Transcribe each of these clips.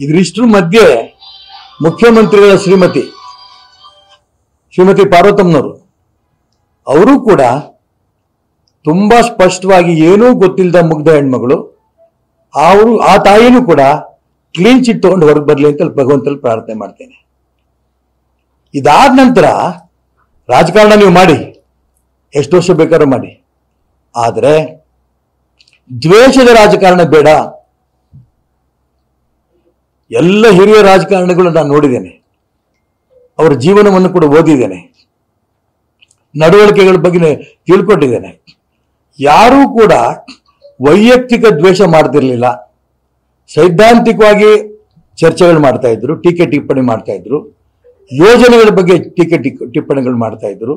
ಇದರಿಷ್ಟರ ಮಧ್ಯೆ ಮುಖ್ಯಮಂತ್ರಿಗಳ ಶ್ರೀಮತಿ ಪಾರ್ವತಮ್ಮನವರು ಅವರು ಕೂಡ ತುಂಬಾ ಸ್ಪಷ್ಟವಾಗಿ ಏನೂ ಗೊತ್ತಿಲ್ಲದ ಮುಗ್ಧ ಹೆಣ್ಮಗಳು, ಆ ತಾಯಿನೂ ಕೂಡ ಕ್ಲೀನ್ ಚಿಟ್ ತಗೊಂಡು ಹೊರಗೆ ಬರಲಿ ಅಂತ ಭಗವಂತಲ್ಲಿ ಪ್ರಾರ್ಥನೆ ಮಾಡ್ತೇನೆ. ಇದಾದ ನಂತರ ರಾಜಕಾರಣ ನೀವು ಮಾಡಿ, ಎಷ್ಟು ವರ್ಷ ಬೇಕಾದ್ರೂ ಮಾಡಿ, ಆದರೆ ದ್ವೇಷದ ರಾಜಕಾರಣ ಬೇಡ. ಎಲ್ಲ ಹಿರಿಯ ರಾಜಕಾರಣಿಗಳು ನಾನು ನೋಡಿದ್ದೇನೆ, ಅವರ ಜೀವನವನ್ನು ಕೂಡ ಓದಿದ್ದೇನೆ, ನಡವಳಿಕೆಗಳ ಬಗ್ಗೆ ತಿಳ್ಕೊಂಡಿದ್ದೇನೆ. ಯಾರೂ ಕೂಡ ವೈಯಕ್ತಿಕ ದ್ವೇಷ ಮಾಡ್ತಿರ್ಲಿಲ್ಲ. ಸೈದ್ಧಾಂತಿಕವಾಗಿ ಚರ್ಚೆಗಳು ಮಾಡ್ತಾ ಇದ್ರು, ಟೀಕೆ ಟಿಪ್ಪಣಿ ಮಾಡ್ತಾ ಇದ್ರು, ಯೋಜನೆಗಳ ಬಗ್ಗೆ ಟೀಕೆ ಟಿಪ್ಪಣಿಗಳು ಮಾಡ್ತಾ ಇದ್ರು,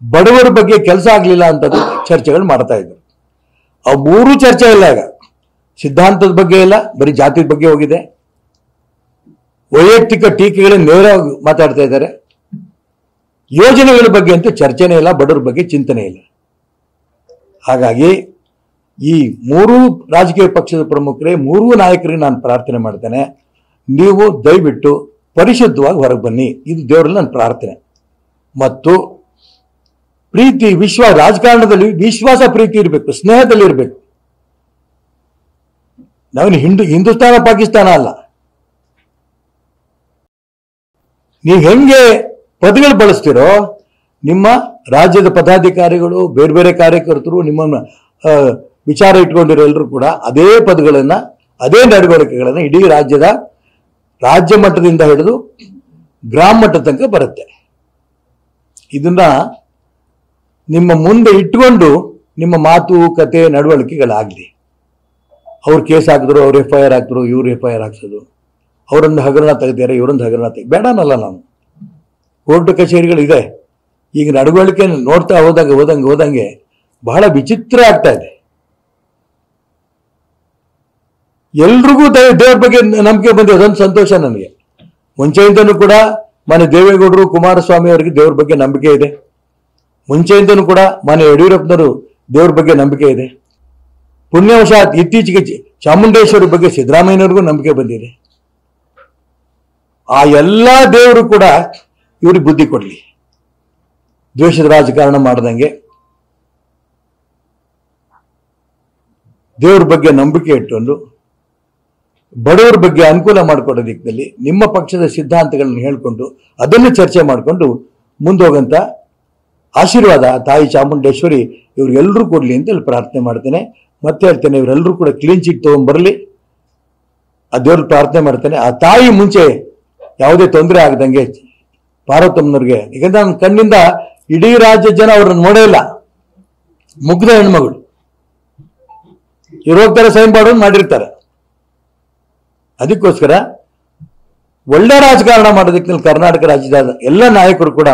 ಬಡವರ ಬಗ್ಗೆ ಕೆಲಸ ಆಗ್ಲಿಲ್ಲ ಅಂತ ಚರ್ಚೆಗಳು ಮಾಡ್ತಾ ಇದ್ರು. ಆ ಮೂರು ಚರ್ಚೆ ಇಲ್ಲ. ಈಗ ಸಿದ್ಧಾಂತದ ಬಗ್ಗೆ ಇಲ್ಲ, ಬರೀ ಜಾತಿ ಬಗ್ಗೆ ಹೋಗಿದೆ. ವೈಯಕ್ತಿಕ ಟೀಕೆಗಳನ್ನು ನೇರವಾಗಿ ಮಾತಾಡ್ತಾ ಇದ್ದಾರೆ. ಯೋಜನೆಗಳ ಬಗ್ಗೆ ಅಂತೂ ಚರ್ಚೆನೇ ಇಲ್ಲ, ಬಡವರ ಬಗ್ಗೆ ಚಿಂತನೆ ಇಲ್ಲ. ಹಾಗಾಗಿ ಈ ಮೂರೂ ರಾಜಕೀಯ ಪಕ್ಷದ ಪ್ರಮುಖರೇ, ಮೂರೂ ನಾಯಕರಿಗೆ ನಾನು ಪ್ರಾರ್ಥನೆ ಮಾಡ್ತೇನೆ, ನೀವು ದಯವಿಟ್ಟು ಪರಿಶುದ್ಧವಾಗಿ ಹೊರಗೆ ಬನ್ನಿ. ಇದು ದೇವರಲ್ಲಿ ನನ್ನ ಪ್ರಾರ್ಥನೆ. ಮತ್ತು ಪ್ರೀತಿ, ರಾಜಕಾರಣದಲ್ಲಿ ವಿಶ್ವಾಸ, ಪ್ರೀತಿ ಇರಬೇಕು, ಸ್ನೇಹದಲ್ಲಿ ಇರಬೇಕು. ನಾವೇನು ಹಿಂದೂಸ್ತಾನ ಪಾಕಿಸ್ತಾನ ಅಲ್ಲ. ನೀವು ಹೆಂಗೆ ಪದಗಳು ಬಳಸ್ತೀರೋ, ನಿಮ್ಮ ರಾಜ್ಯದ ಪದಾಧಿಕಾರಿಗಳು, ಬೇರೆ ಬೇರೆ ಕಾರ್ಯಕರ್ತರು, ನಿಮ್ಮ ವಿಚಾರ ಇಟ್ಕೊಂಡಿರೋ ಎಲ್ಲರೂ ಕೂಡ ಅದೇ ಪದಗಳನ್ನ, ಅದೇ ನಡವಳಿಕೆಗಳನ್ನ ಇಡೀ ರಾಜ್ಯ ಮಟ್ಟದಿಂದ ಹಿಡಿದು ಗ್ರಾಮ ಮಟ್ಟದ ತನಕ ಬರುತ್ತೆ. ಇದನ್ನ ನಿಮ್ಮ ಮುಂದೆ ಇಟ್ಕೊಂಡು ನಿಮ್ಮ ಮಾತು ಕತೆ ನಡವಳಿಕೆಗಳಾಗಲಿ. ಅವ್ರು ಕೇಸ್ ಹಾಕಿದ್ರು, ಅವ್ರು FIR ಹಾಕಿದ್ರು, ಇವ್ರು FIR ಹಾಕ್ಸೋದು, ಅವರೊಂದು ಹಗರಣ ತೆಗೆದಾರೆ, ಇವರೊಂದು ಹಗರಣ ಬೇಡನಲ್ಲ. ನಾನು ಕೋರ್ಟ್ ಕಚೇರಿಗಳಿದೆ. ಈಗ ನಡವಳಿಕೆ ನೋಡ್ತಾ ಹೋದಂಗೆ ಬಹಳ ವಿಚಿತ್ರ ಆಗ್ತಾ ಇದೆ. ಎಲ್ರಿಗೂ ದೇವ್ರ ಬಗ್ಗೆ ನಂಬಿಕೆ ಬಂದಿದೆ, ಅದೊಂದು ಸಂತೋಷ ನನಗೆ. ಮುಂಚೆಯಿಂದನೂ ಕೂಡ ಮಾನ್ಯ ದೇವೇಗೌಡರು, ಕುಮಾರಸ್ವಾಮಿ ಅವರಿಗೆ ದೇವ್ರ ಬಗ್ಗೆ ನಂಬಿಕೆ ಇದೆ. ಮುಂಚೆಯಿಂದನೂ ಕೂಡ ಮಾನ್ಯ ಯಡಿಯೂರಪ್ಪನವರು ದೇವ್ರ ಬಗ್ಗೆ ನಂಬಿಕೆ ಇದೆ. ಪುಣ್ಯವಶಾತ್ ಇತ್ತೀಚೆಗೆ ಚಾಮುಂಡೇಶ್ವರಿ ಬಗ್ಗೆ ಸಿದ್ದರಾಮಯ್ಯನವ್ರಿಗೂ ನಂಬಿಕೆ ಬಂದಿದೆ. ಆ ಎಲ್ಲ ದೇವರು ಕೂಡ ಇವ್ರಿಗೆ ಬುದ್ಧಿ ಕೊಡ್ಲಿ, ದ್ವೇಷದ ರಾಜಕಾರಣ ಮಾಡದಂಗೆ ದೇವ್ರ ಬಗ್ಗೆ ನಂಬಿಕೆ ಇಟ್ಕೊಂಡು ಬಡವರ ಬಗ್ಗೆ ಅನುಕೂಲ ಮಾಡಿಕೊಡೋ ದಿಕ್ಕಿನಲ್ಲಿ ನಿಮ್ಮ ಪಕ್ಷದ ಸಿದ್ಧಾಂತಗಳನ್ನು ಹೇಳ್ಕೊಂಡು ಅದನ್ನು ಚರ್ಚೆ ಮಾಡಿಕೊಂಡು ಮುಂದೋಗಂತ ಆಶೀರ್ವಾದ ತಾಯಿ ಚಾಮುಂಡೇಶ್ವರಿ ಇವ್ರಿಗೆಲ್ಲರೂ ಕೊಡ್ಲಿ ಅಂತ ಹೇಳಿ ಪ್ರಾರ್ಥನೆ ಮಾಡ್ತೇನೆ. ಮತ್ತೆ ಹೇಳ್ತೇನೆ, ಇವರೆಲ್ಲರೂ ಕೂಡ ಕ್ಲೀನ್ ಚಿಟ್ ತಗೊಂಡ್ಬರಲಿ, ಆ ದೇವ್ರಿಗೆ ಪ್ರಾರ್ಥನೆ ಮಾಡ್ತೇನೆ. ಆ ತಾಯಿ ಮುಂಚೆ ಯಾವುದೇ ತೊಂದರೆ ಆಗದಂಗೆ ಪಾರ್ವತಮ್ಮನವ್ರಿಗೆ, ಈಗ ನನ್ನ ಕಣ್ಣಿಂದ ಇಡೀ ರಾಜ್ಯ ಜನ ಅವ್ರನ್ನ ನೋಡೇ ಇಲ್ಲ. ಮುಗ್ಧ ಹೆಣ್ಮಗಳು ಇರೋಗ್ತಾರೆ, ಸೈನ್ ಮಾಡೋದು ಮಾಡಿರ್ತಾರೆ. ಅದಕ್ಕೋಸ್ಕರ ಒಳ್ಳೆ ರಾಜಕಾರಣ ಮಾಡೋದಕ್ಕೆ ಕರ್ನಾಟಕ ರಾಜ್ಯದ ಎಲ್ಲ ನಾಯಕರು ಕೂಡ,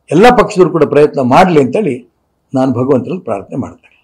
ಎಲ್ಲ ಪಕ್ಷದವರು ಕೂಡ ಪ್ರಯತ್ನ ಮಾಡಲಿ ಅಂತೇಳಿ ನಾನು ಭಗವಂತನಲ್ಲಿ ಪ್ರಾರ್ಥನೆ ಮಾಡ್ತೇನೆ.